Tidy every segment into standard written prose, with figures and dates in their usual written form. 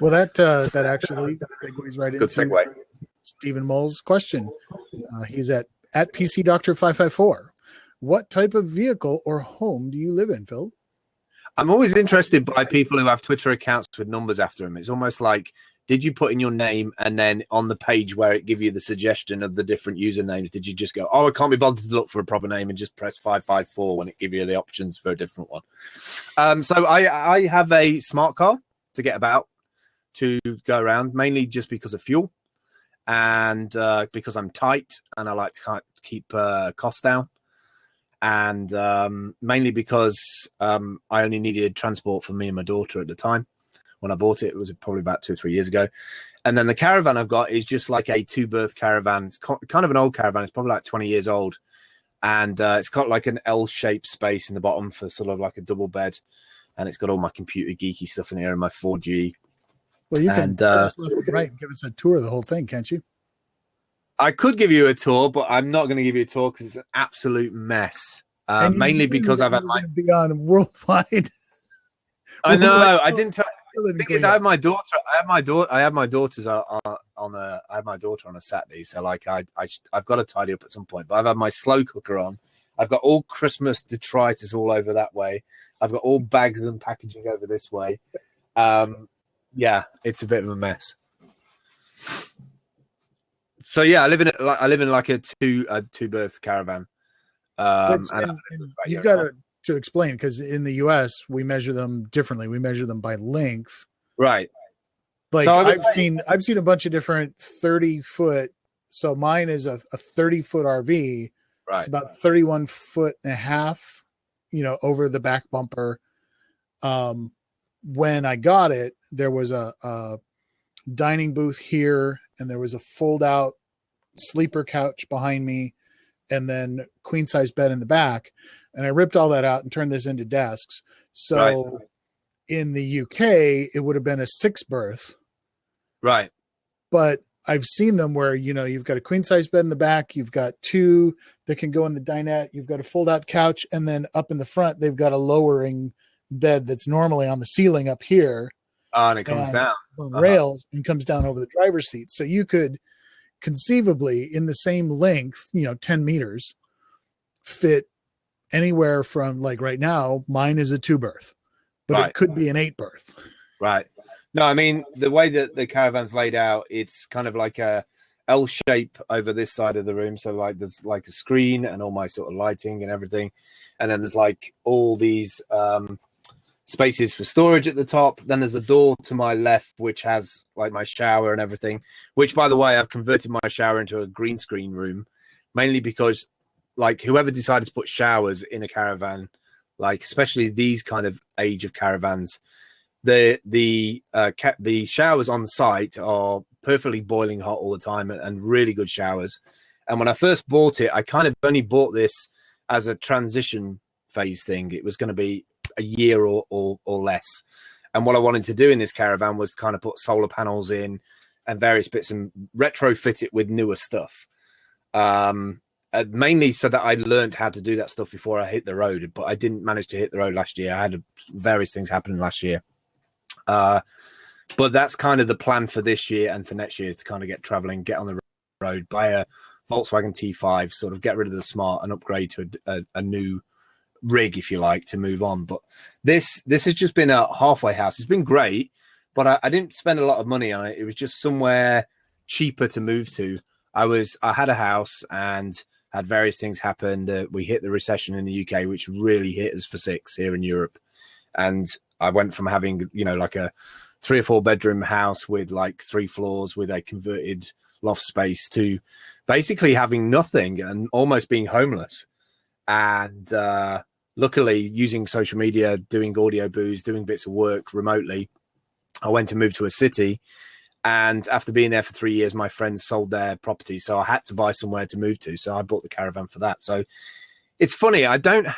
Well, that actually segues right Good into segue. Stephen Moll's question. He's at PC Doctor 554. What type of vehicle or home do you live in, Phil? I'm always interested by people who have Twitter accounts with numbers after them. It's almost like, did you put in your name and then on the page where it give you the suggestion of the different usernames, did you just go, oh, I can't be bothered to look for a proper name and just press 554 when it give you the options for a different one? So I have a smart car to get about, to go around, mainly just because of fuel and because I'm tight and I like to keep costs down. And mainly because I only needed transport for me and my daughter at the time. When I bought it, it was probably about 2 or 3 years ago. And then the caravan I've got is just like a two-berth caravan. It's kind of an old caravan. It's probably like 20 years old. And it's got like an L-shaped space in the bottom for sort of like a double bed. And it's got all my computer geeky stuff in here and my 4G. Well, you can give us a tour of the whole thing, can't you? I could give you a tour, but I'm not going to give you a tour because it's an absolute mess. Mainly because I've had my... be on worldwide. I know. I didn't tell... The thing is, I have my daughter. I have my daughter on a Saturday, so like I've got to tidy up at some point. But I've had my slow cooker on. I've got all Christmas detritus all over that way. I've got all bags and packaging over this way. Yeah, it's a bit of a mess. So yeah, I live in like a two-berth caravan. And you've got to explain, because in the US we measure them differently. We measure them by length, right? Like so I've seen a bunch of different 30-foot. So mine is a 30-foot RV. Right. It's about 31 foot and a half, over the back bumper. When I got it, there was a dining booth here, and there was a fold-out sleeper couch behind me, and then queen size bed in the back. And I ripped all that out and turned this into desks. So in the UK, it would have been a 6-berth. Right. But I've seen them where, you've got a queen size bed in the back. You've got 2 that can go in the dinette. You've got a fold out couch. And then up in the front, they've got a lowering bed that's normally on the ceiling up here. And it comes down. Rails and comes down over the driver's seat. So you could conceivably, in the same length, 10 meters, fit anywhere from, like right now, mine is a 2-berth, but it could be an 8-berth. Right. No, I mean, the way that the caravan's laid out, it's kind of like a L shape over this side of the room. So like there's like a screen and all my sort of lighting and everything. And then there's like all these spaces for storage at the top. Then there's a door to my left, which has like my shower and everything, which, by the way, I've converted my shower into a green screen room, mainly because like whoever decided to put showers in a caravan, like especially these kind of age of caravans, the showers on site are perfectly boiling hot all the time and really good showers. And when I first bought it, I kind of only bought this as a transition phase thing. It was going to be a year or less. And what I wanted to do in this caravan was kind of put solar panels in and various bits and retrofit it with newer stuff. Mainly so that I learned how to do that stuff before I hit the road, but I didn't manage to hit the road last year. I had various things happening last year. But that's kind of the plan for this year and for next year, is to kind of get traveling, get on the road, buy a Volkswagen T5, sort of get rid of the Smart and upgrade to a new rig, if you like, to move on. But this has just been a halfway house. It's been great, but I didn't spend a lot of money on it. It was just somewhere cheaper to move to. I had a house and had various things happen. We hit the recession in the UK, which really hit us for 6 here in Europe. And I went from having, like a 3 or 4 bedroom house with like 3 floors with a converted loft space to basically having nothing and almost being homeless. And luckily, using social media, doing audio boos, doing bits of work remotely, I went to move to a city. And after being there for 3 years, my friends sold their property. So I had to buy somewhere to move to. So I bought the caravan for that. So it's funny. I don't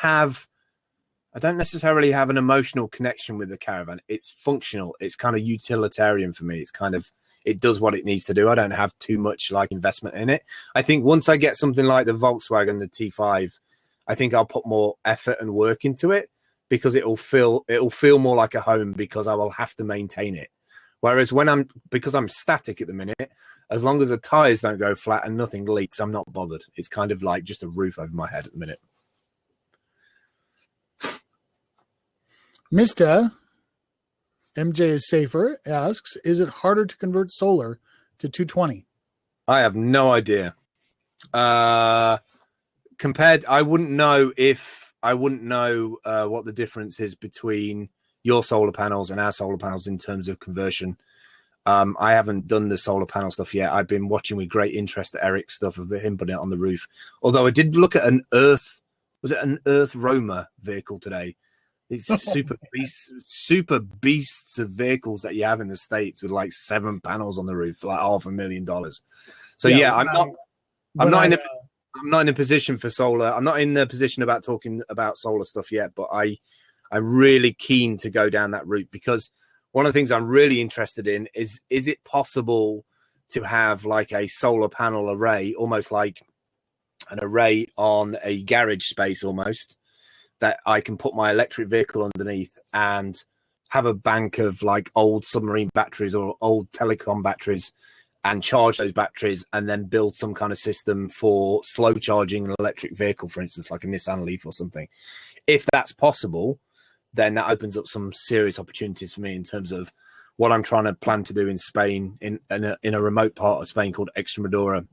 necessarily have an emotional connection with the caravan. It's functional. It's kind of utilitarian for me. It's kind of, it does what it needs to do. I don't have too much like investment in it. I think once I get something like the Volkswagen, the T5, I think I'll put more effort and work into it because it'll feel more like a home because I will have to maintain it. Whereas because I'm static at the minute, as long as the tires don't go flat and nothing leaks, I'm not bothered. It's kind of like just a roof over my head at the minute. Mr. MJ is Safer asks, is it harder to convert solar to 220? I have no idea. I wouldn't know what the difference is between your solar panels and our solar panels in terms of conversion. I haven't done the solar panel stuff yet. I've been watching with great interest Eric's stuff of him putting it on the roof. Although I did look at an Earth Roamer vehicle today. It's super beasts of vehicles that you have in the States with like 7 panels on the roof, like $500,000. So I'm not in a position for solar. I'm not in the position about talking about solar stuff yet, but I'm really keen to go down that route, because one of the things I'm really interested in is it possible to have like a solar panel array, almost like an array on a garage space almost, that I can put my electric vehicle underneath and have a bank of like old submarine batteries or old telecom batteries and charge those batteries, and then build some kind of system for slow charging an electric vehicle, for instance, like a Nissan Leaf or something. If that's possible, then that opens up some serious opportunities for me in terms of what I'm trying to plan to do in Spain, in a remote part of Spain called Extremadura.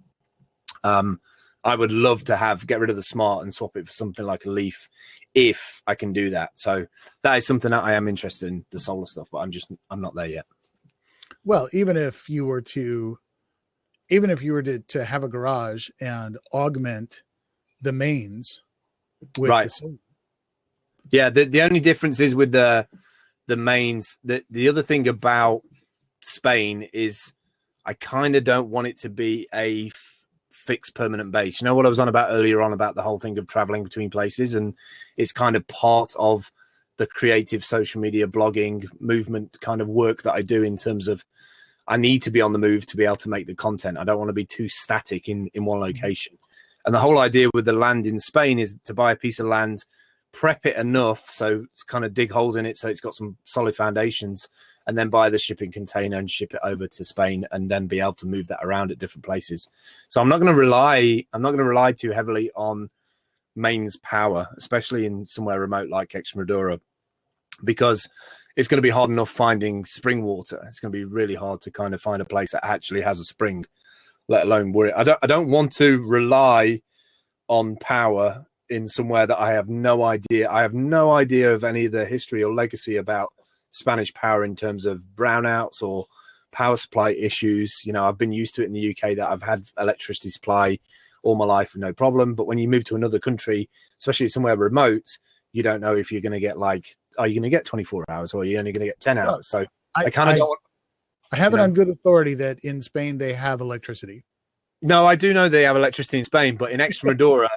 I would love to get rid of the Smart and swap it for something like a Leaf, if I can do that. So that is something that I am interested in, the solar stuff, but I'm not there yet. Well, even if you were to have a garage and augment the mains with the solar. Yeah, the only difference is with the mains. The other thing about Spain is I kind of don't want it to be a fixed permanent base. You know what I was on about earlier on about the whole thing of traveling between places, and it's kind of part of the creative social media blogging movement kind of work that I do, in terms of I need to be on the move to be able to make the content. I don't want to be too static in one location. And the whole idea with the land in Spain is to buy a piece of land, prep it enough so to kind of dig holes in it so it's got some solid foundations, and then buy the shipping container and ship it over to Spain, and then be able to move that around at different places. So I'm not going to rely too heavily on mains power, especially in somewhere remote like Extremadura, because it's going to be hard enough finding spring water. It's going to be really hard to kind of find a place that actually has a spring, let alone worry. I don't want to rely on power in somewhere that I have no idea. I have no idea of any of the history or legacy about Spanish power in terms of brownouts or power supply issues. You know, I've been used to it in the UK that I've had electricity supply all my life with no problem. But when you move to another country, especially somewhere remote, you don't know if you're going to get are you going to get 24 hours or are you only going to get 10 hours? So I have it on good authority that in Spain they have electricity. No, I do know they have electricity in Spain, but in Extremadura,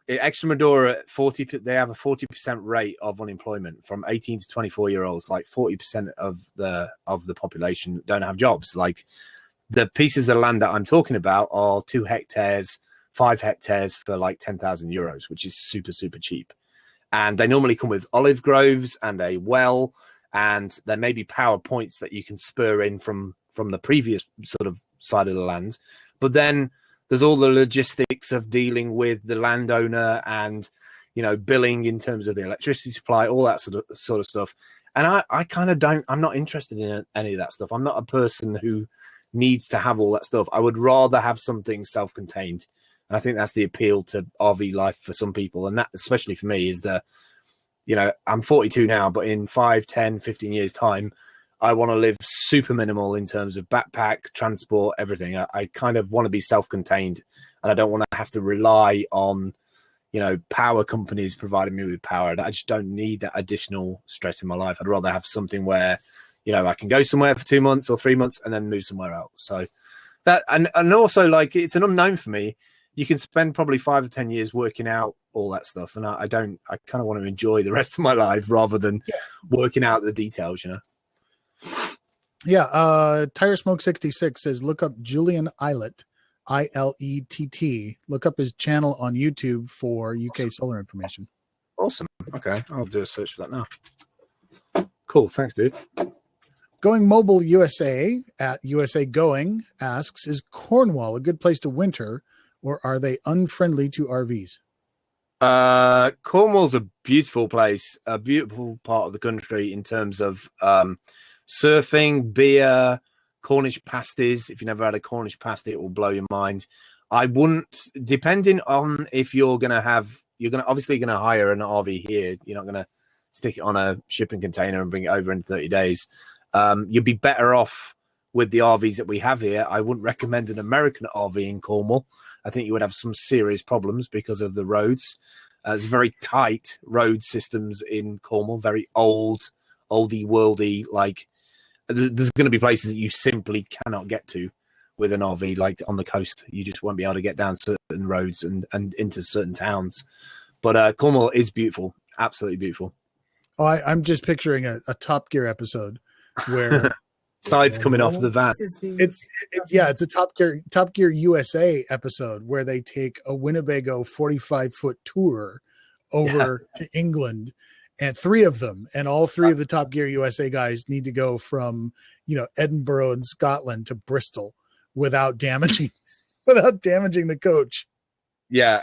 Extremadura 40. They have a 40% rate of unemployment from 18 to 24-year-olds. Like 40% of the population don't have jobs. Like the pieces of land that I'm talking about are 2 hectares, 5 hectares for like €10,000, which is super, super cheap. And they normally come with olive groves and a well, and there may be power points that you can spur in from the previous sort of side of the land. But then there's all the logistics of dealing with the landowner and, you know, billing in terms of the electricity supply, all that sort of stuff. And I kind of I'm not interested in any of that stuff. I'm not a person who needs to have all that stuff. I would rather have something self-contained. And I think that's the appeal to RV life for some people. And that, especially for me, is I'm 42 now, but in 5, 10, 15 years time, I want to live super minimal in terms of backpack, transport, everything. I kind of want to be self-contained, and I don't want to have to rely on, power companies providing me with power. I just don't need that additional stress in my life. I'd rather have something where, I can go somewhere for 2 months or 3 months and then move somewhere else. So that, and also like, it's an unknown for me. You can spend probably 5 or 10 years working out all that stuff. And I kind of want to enjoy the rest of my life rather than working out the details, Yeah. Tire Smoke 66 says, look up Julian Eilett, ILETT. Look up his channel on YouTube for UK solar information. Awesome. Okay. I'll do a search for that now. Cool. Thanks, dude. Going Mobile USA at USA Going asks, is Cornwall a good place to winter, or are they unfriendly to RVs? Cornwall's a beautiful place, a beautiful part of the country in terms of surfing, beer, Cornish pasties. If you never had a Cornish pasty, it will blow your mind. I wouldn't, depending on if you're obviously going to hire an RV here. You're not going to stick it on a shipping container and bring it over in 30 days. You'd be better off with the RVs that we have here. I wouldn't recommend an American RV in Cornwall. I think you would have some serious problems because of the roads. There's very tight road systems in Cornwall, very oldie worldy. Like, there's going to be places that you simply cannot get to with an RV, like on the coast. You just won't be able to get down certain roads and into certain towns. But Cornwall is beautiful, absolutely beautiful. Oh, I'm just picturing a Top Gear episode where sides coming off the van. It's a Top Gear USA episode where they take a Winnebago 45-foot tour over to England, and three of them, and all three of the Top Gear USA guys need to go from Edinburgh in Scotland to Bristol without damaging the coach. Yeah,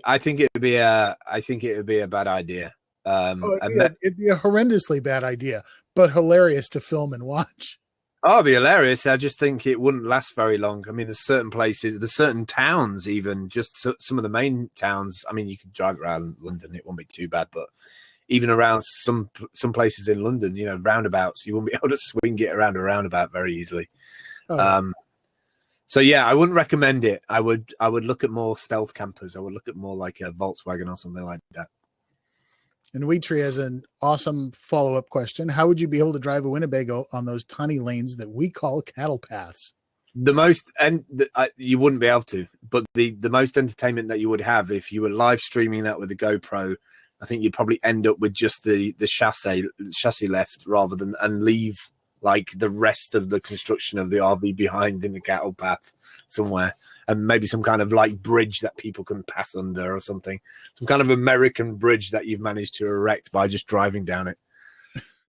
I think it would be a bad idea. It'd be a horrendously bad idea, but hilarious to film and watch. Oh, it'd be hilarious. I just think it wouldn't last very long. I mean, there's certain places, there's certain towns, even just some of the main towns. I mean, you could drive around London, it won't be too bad, but even around some places in London, roundabouts, you won't be able to swing it around a roundabout very easily. So yeah, I wouldn't recommend it. I would look at more stealth campers. I would look at more like a Volkswagen or something like that. And WeeTree has an awesome follow-up question. How would you be able to drive a Winnebago on those tiny lanes that we call cattle paths? You wouldn't be able to, but the most entertainment that you would have if you were live streaming that with a GoPro, I think you'd probably end up with just the chassis left rather than, and leave like the rest of the construction of the RV behind in the cattle path somewhere. And maybe some kind of like bridge that people can pass under or something. Some kind of American bridge that you've managed to erect by just driving down it.